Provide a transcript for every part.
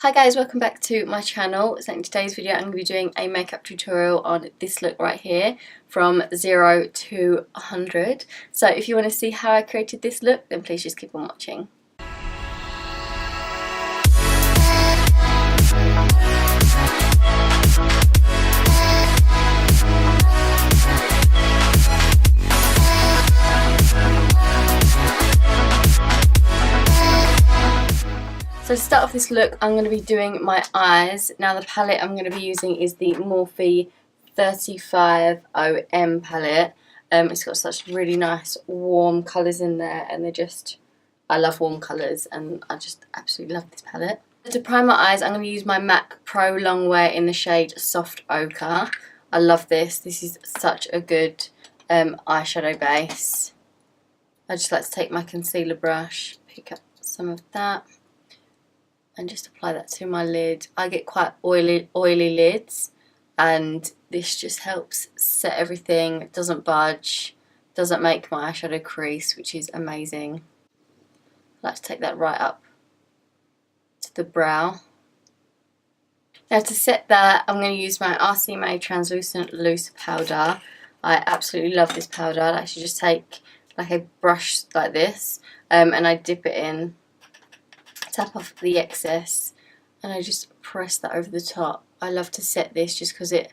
Hi guys, welcome back to my channel. So in today's video I'm going to be doing a makeup tutorial on this look right here from 0 to 100. So if you want to see how I created this look, then please just keep on watching. So to start off this look, I'm going to be doing my eyes. Now the palette I'm going to be using is the Morphe 35OM palette. It's got such really nice warm colours in there, and I love warm colours and I just absolutely love this palette. To prime my eyes, I'm going to use my MAC Pro Longwear in the shade Soft Ochre. I love this. This is such a good eyeshadow base. I just like to take my concealer brush, pick up some of that, and just apply that to my lid. I get quite oily lids, and this just helps set everything. It doesn't budge, doesn't make my eyeshadow crease, which is amazing. I like to take that right up to the brow. Now to set that, I'm going to use my RCMA Translucent Loose Powder. I absolutely love this powder. I actually just take like a brush like this, and I dip it in, tap off the excess, and I just press that over the top. I love to set this just because it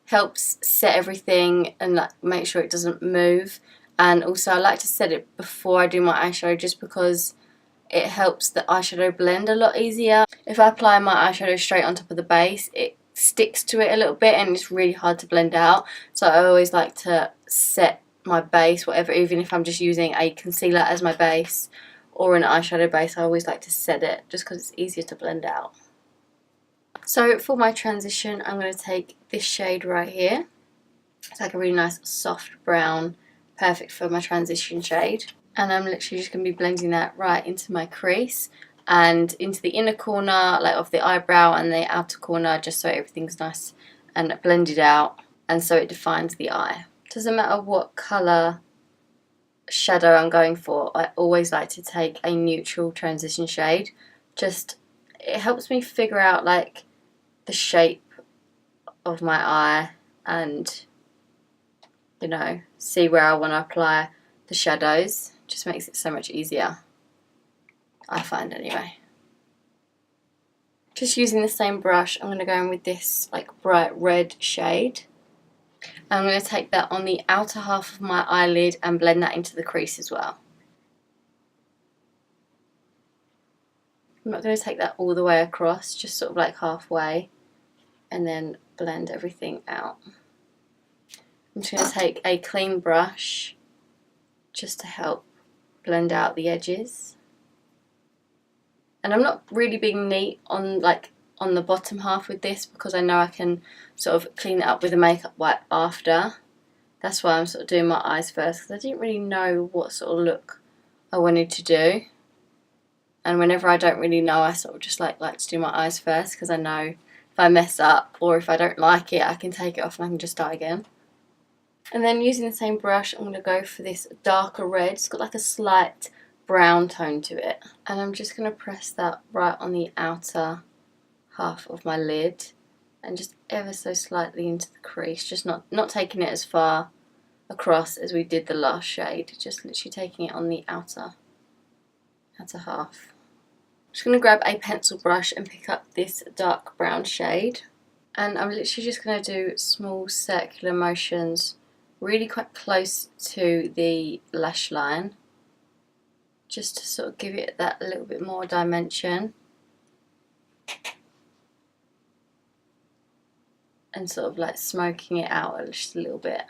helps set everything and like make sure it doesn't move. And also I like to set it before I do my eyeshadow just because it helps the eyeshadow blend a lot easier. If I apply my eyeshadow straight on top of the base, it sticks to it a little bit and it's really hard to blend out. So I always like to set my base, whatever, even if I'm just using a concealer as my base or an eyeshadow base, I always like to set it just because it's easier to blend out. So for my transition, I'm going to take this shade right here. It's like a really nice soft brown, perfect for my transition shade. And I'm literally just going to be blending that right into my crease and into the inner corner, like of the eyebrow, and the outer corner, just so everything's nice and blended out, and so it defines the eye. Doesn't matter what colour shadow I'm going for, I always like to take a neutral transition shade. Just, it helps me figure out like the shape of my eye and, you know, see where I want to apply the shadows. Just makes it so much easier, I find anyway. Just using the same brush, I'm going to go in with this like bright red shade. I'm going to take that on the outer half of my eyelid and blend that into the crease as well. I'm not going to take that all the way across, just sort of like halfway, and then blend everything out. I'm just going to take a clean brush just to help blend out the edges. And I'm not really being neat on the bottom half with this because I know I can sort of clean it up with a makeup wipe after. That's why I'm sort of doing my eyes first, because I didn't really know what sort of look I wanted to do. And whenever I don't really know, I sort of just like to do my eyes first, because I know if I mess up or if I don't like it, I can take it off and I can just start again. And then using the same brush, I'm going to go for this darker red. It's got like a slight brown tone to it. And I'm just going to press that right on the outer half of my lid and just ever so slightly into the crease. Just not taking it as far across as we did the last shade. Just literally taking it on the outer half. I'm just going to grab a pencil brush and pick up this dark brown shade. And I'm literally just going to do small circular motions really quite close to the lash line, just to sort of give it that little bit more dimension and sort of like smoking it out just a little bit.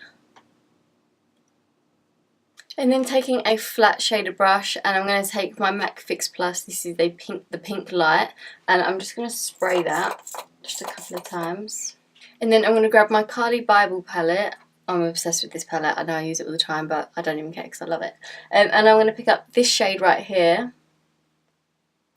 And then taking a flat shaded brush, and I'm going to take my MAC Fix Plus, this is the pink light, and I'm just going to spray that just a couple of times. And then I'm going to grab my Carly Bible palette. I'm obsessed with this palette. I know I use it all the time, but I don't even care because I love it. And I'm going to pick up this shade right here.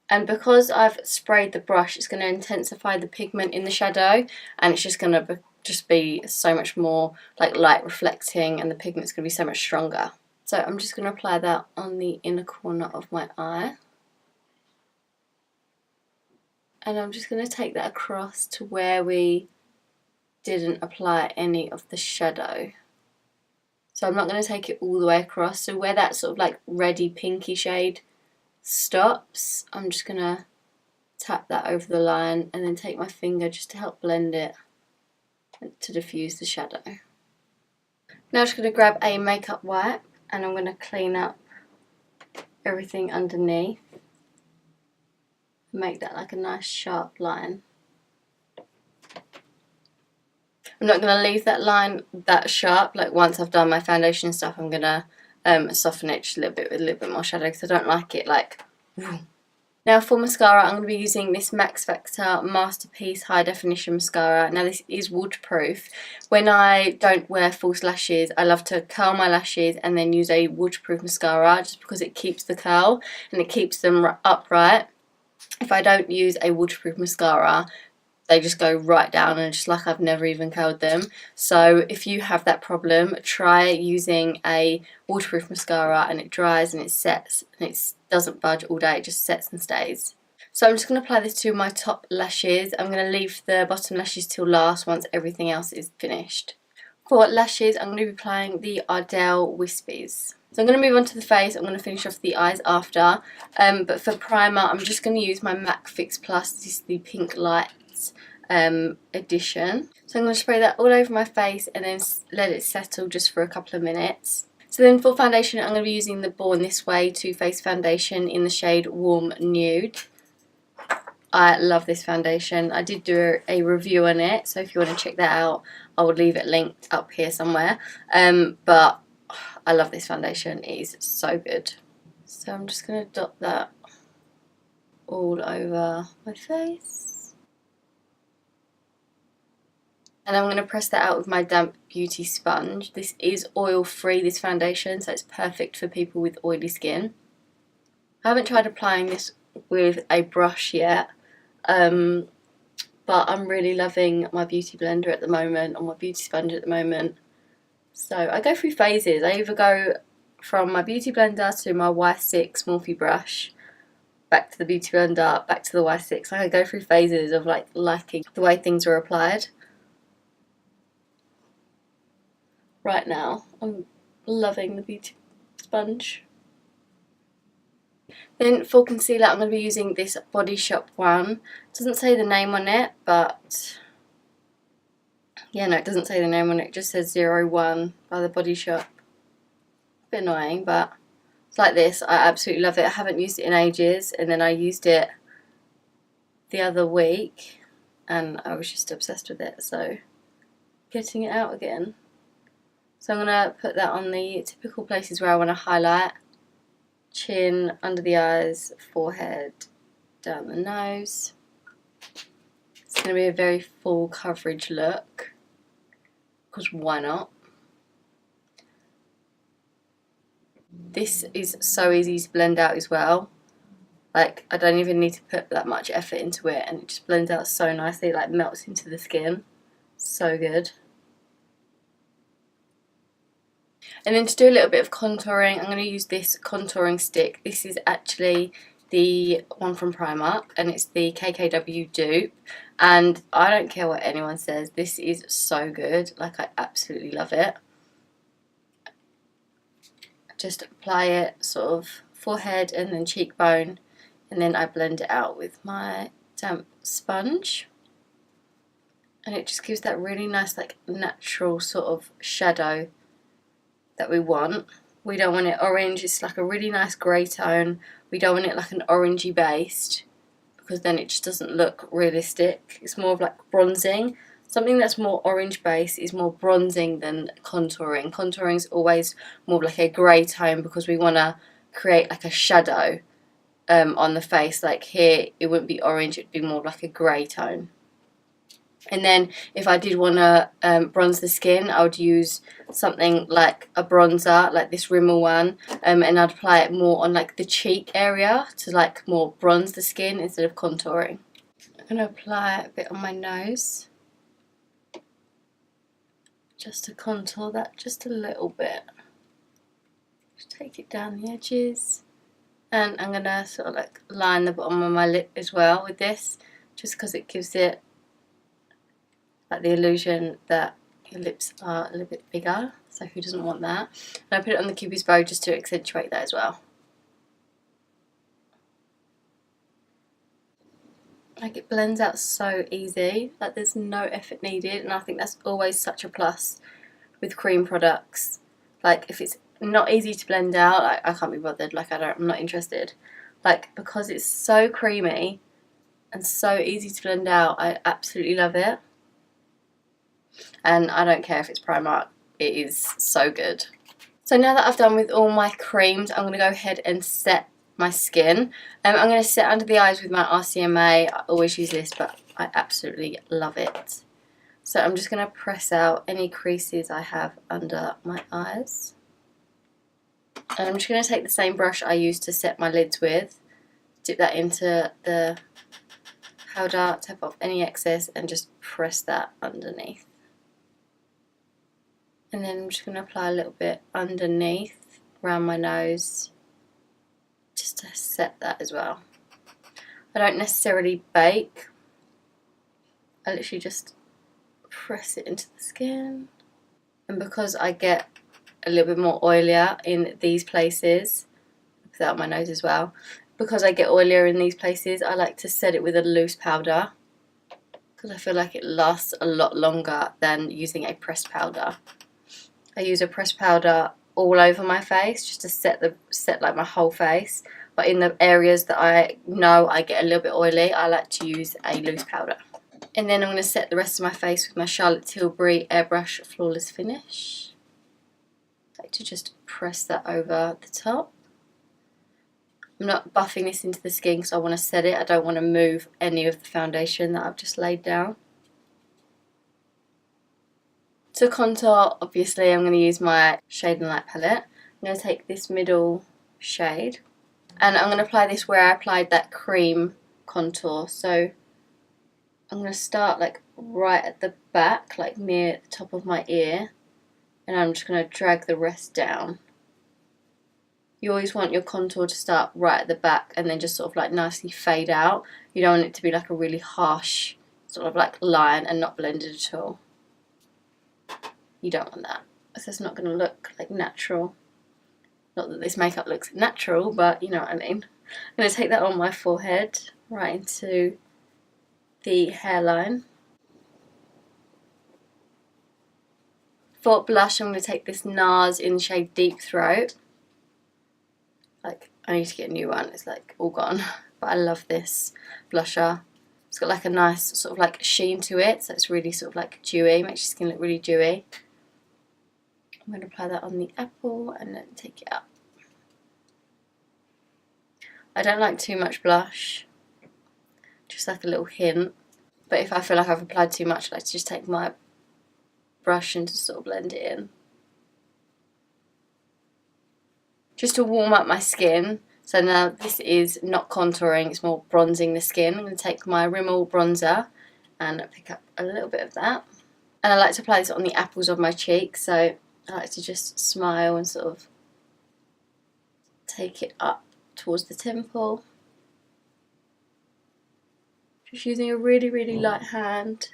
And because I've sprayed the brush, it's going to intensify the pigment in the shadow, and it's just going to be so much more like light reflecting, and the pigment's going to be so much stronger. So I'm just going to apply that on the inner corner of my eye. And I'm just going to take that across to where we didn't apply any of the shadow. So I'm not going to take it all the way across. So where that sort of like reddy pinky shade stops, I'm just going to tap that over the line and then take my finger just to help blend it to diffuse the shadow. Now I'm just going to grab a makeup wipe and I'm going to clean up everything underneath. Make that like a nice sharp line. I'm not going to leave that line that sharp. Like once I've done my foundation and stuff, I'm going to soften it just a little bit with a little bit more shadow because I don't like it like... Now for mascara, I'm going to be using this Max Factor Masterpiece High Definition Mascara. Now this is waterproof. When I don't wear false lashes, I love to curl my lashes and then use a waterproof mascara just because it keeps the curl and it keeps them upright. If I don't use a waterproof mascara, they just go right down and just like I've never even curled them. So if you have that problem, try using a waterproof mascara and it dries and it sets and it doesn't budge all day, it just sets and stays. So I'm just going to apply this to my top lashes. I'm going to leave the bottom lashes till last once everything else is finished. For lashes, I'm going to be applying the Ardell Wispies. So I'm going to move on to the face. I'm going to finish off the eyes after. But for primer, I'm just going to use my MAC Fix Plus. This is the Pink Light edition. So I'm going to spray that all over my face and then let it settle just for a couple of minutes. So then for foundation, I'm going to be using the Born This Way Too Faced foundation in the shade Warm Nude. I love this foundation. I did do a review on it, so if you want to check that out, I will leave it linked up here somewhere. But I love this foundation. It is so good. So I'm just going to dot that all over my face. And I'm going to press that out with my damp beauty sponge. This is oil free, this foundation, so it's perfect for people with oily skin. I haven't tried applying this with a brush yet, but I'm really loving my beauty blender at the moment, or my beauty sponge at the moment. So I go through phases. I either go from my beauty blender to my Y6 Morphe brush, back to the beauty blender, back to the Y6. I go through phases of like liking the way things are applied. Right now, I'm loving the beauty sponge. Then for concealer, I'm going to be using this Body Shop one. It doesn't say the name on it, but yeah, no, it doesn't say the name on it. It just says 01 by the Body Shop. A bit annoying, but it's like this. I absolutely love it. I haven't used it in ages, and then I used it the other week, and I was just obsessed with it. So getting it out again. So I'm going to put that on the typical places where I want to highlight. Chin, under the eyes, forehead, down the nose. It's going to be a very full coverage look, because why not? This is so easy to blend out as well. Like, I don't even need to put that much effort into it, and it just blends out so nicely. It like melts into the skin. So good. And then to do a little bit of contouring, I'm going to use this contouring stick. This is actually the one from Primark, and it's the KKW dupe. And I don't care what anyone says, this is so good. Like, I absolutely love it. Just apply it sort of forehead and then cheekbone, and then I blend it out with my damp sponge. And it just gives that really nice, like, natural sort of shadow that we want. We don't want it orange. It's like a really nice grey tone. We don't want it like an orangey based, because then it just doesn't look realistic. It's more of like bronzing. Something that's more orange based is more bronzing than contouring. Contouring is always more of like a grey tone, because we want to create like a shadow on the face. Like here it wouldn't be orange, it'd be more like a grey tone. And then if I did want to bronze the skin, I would use something like a bronzer, like this Rimmel one, and I'd apply it more on like the cheek area to like more bronze the skin instead of contouring. I'm going to apply a bit on my nose, just to contour that just a little bit. Just take it down the edges. And I'm going to sort of like line the bottom of my lip as well with this, just because it gives it like the illusion that your lips are a little bit bigger, so who doesn't want that? And I put it on the Cupid's bow just to accentuate that as well. Like, it blends out so easy, like there's no effort needed, and I think that's always such a plus with cream products. Like, if it's not easy to blend out, I can't be bothered, like I'm not interested. Like, because it's so creamy and so easy to blend out, I absolutely love it. And I don't care if it's Primark, it is so good. So now that I've done with all my creams, I'm going to go ahead and set my skin. I'm going to set under the eyes with my RCMA. I always use this, but I absolutely love it. So I'm just going to press out any creases I have under my eyes. And I'm just going to take the same brush I used to set my lids with, dip that into the powder, tap off any excess, and just press that underneath. And then I'm just going to apply a little bit underneath, around my nose, just to set that as well. I don't necessarily bake, I literally just press it into the skin. And because I get a little bit more oilier in these places, put that on my nose as well, because I get oilier in these places, I like to set it with a loose powder, because I feel like it lasts a lot longer than using a pressed powder. I use a pressed powder all over my face just to set like my whole face, but in the areas that I know I get a little bit oily, I like to use a loose powder. And then I'm going to set the rest of my face with my Charlotte Tilbury Airbrush Flawless Finish. I like to just press that over the top. I'm not buffing this into the skin because I want to set it. I don't want to move any of the foundation that I've just laid down. To contour, obviously, I'm going to use my Shade and Light palette. I'm going to take this middle shade and I'm going to apply this where I applied that cream contour. So I'm going to start like right at the back, like near the top of my ear, and I'm just going to drag the rest down. You always want your contour to start right at the back and then just sort of like nicely fade out. You don't want it to be like a really harsh sort of like line and not blended at all. You don't want that, because it's not going to look like natural. Not that this makeup looks natural, but you know what I mean. I'm going to take that on my forehead, right into the hairline. For blush, I'm going to take this NARS in the shade Deep Throat. Like, I need to get a new one, it's like all gone. But I love this blusher. It's got like a nice sort of like sheen to it, so it's really sort of like dewy, makes your skin look really dewy. I'm going to apply that on the apple and then take it up. I don't like too much blush, just like a little hint. But if I feel like I've applied too much, I like to just take my brush and just sort of blend it in. Just to warm up my skin. So now this is not contouring, it's more bronzing the skin. I'm going to take my Rimmel bronzer and pick up a little bit of that. And I like to apply this on the apples of my cheeks, so I like to just smile and sort of take it up towards the temple. Just using a really, really light hand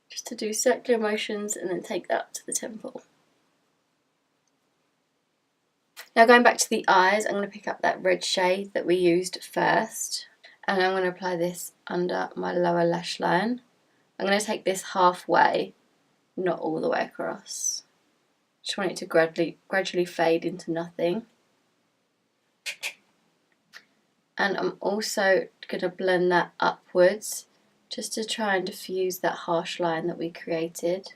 just to do circular motions and then take that up to the temple. Now going back to the eyes, I'm going to pick up that red shade that we used first and I'm going to apply this under my lower lash line. I'm going to take this halfway, not all the way across. Just want it to gradually fade into nothing. And I'm also going to blend that upwards just to try and diffuse that harsh line that we created.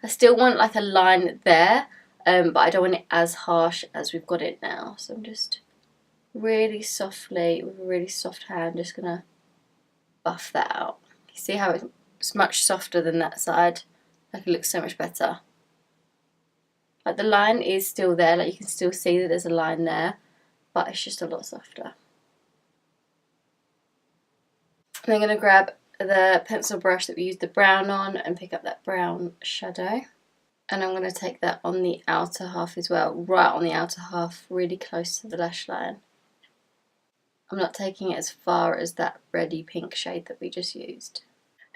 I still want like a line there, but I don't want it as harsh as we've got it now. So I'm just really softly, with a really soft hand, just going to buff that out. You see how it's much softer than that side? Like, it looks so much better. Like, the line is still there, like you can still see that there's a line there, but it's just a lot softer. And I'm going to grab the pencil brush that we used the brown on and pick up that brown shadow. And I'm going to take that on the outer half as well, right on the outer half, really close to the lash line. I'm not taking it as far as that reddy pink shade that we just used.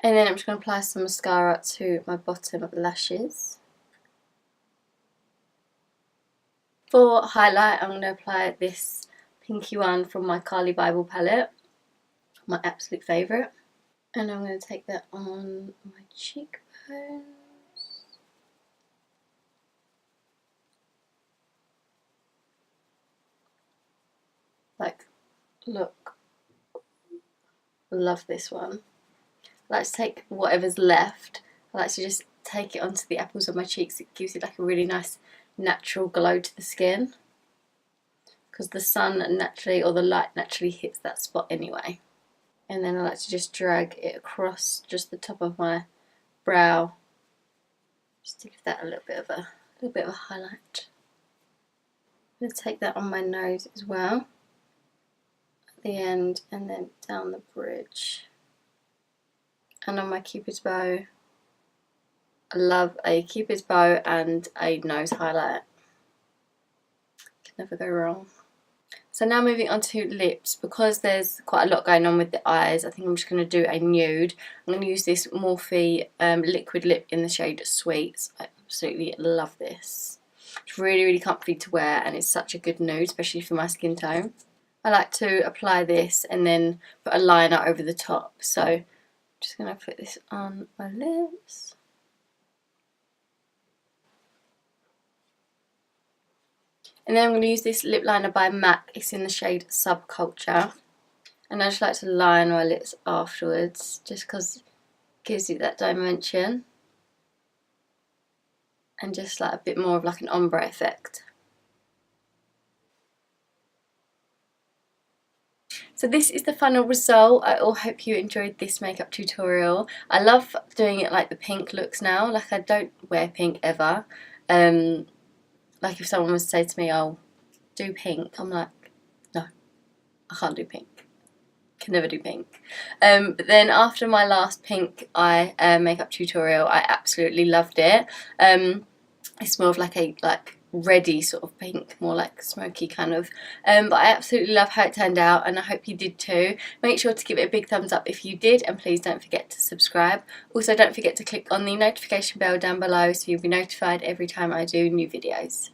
And then I'm just going to apply some mascara to my bottom of the lashes. For highlight, I'm going to apply this pinky one from my Carly Bible palette, my absolute favourite. And I'm going to take that on my cheekbones. Like, look, love this one. I like to take whatever's left, I like to just take it onto the apples of my cheeks. It gives it like a really nice natural glow to the skin, because the sun naturally, or the light naturally hits that spot anyway. And then I like to just drag it across just the top of my brow, just to give that a little bit of a highlight. I'm going to take that on my nose as well, at the end, and then down the bridge. And on my cupid's bow, I love a cupid's bow and a nose highlight. Can never go wrong. So now moving on to lips, because there's quite a lot going on with the eyes, I think I'm just going to do a nude. I'm going to use this Morphe liquid lip in the shade Sweets. I absolutely love this. It's really, really comfy to wear, and it's such a good nude, especially for my skin tone. I like to apply this and then put a liner over the top. So I'm just going to put this on my lips. And then I'm going to use this lip liner by MAC. It's in the shade Subculture. And I just like to line my lips afterwards, just because it gives you that dimension. And just like a bit more of like an ombre effect. So this is the final result. I all hope you enjoyed this makeup tutorial. I love doing it like the pink looks now. Like, I don't wear pink ever. Like if someone was to say to me, oh, do pink, I'm like, no, I can't do pink. Can never do pink. But then after my last pink eye makeup tutorial, I absolutely loved it. It's more of like a reddy sort of pink, more like smoky kind of. But I absolutely love how it turned out, and I hope you did too. Make sure to give it a big thumbs up if you did, and please don't forget to subscribe. Also, don't forget to click on the notification bell down below so you'll be notified every time I do new videos.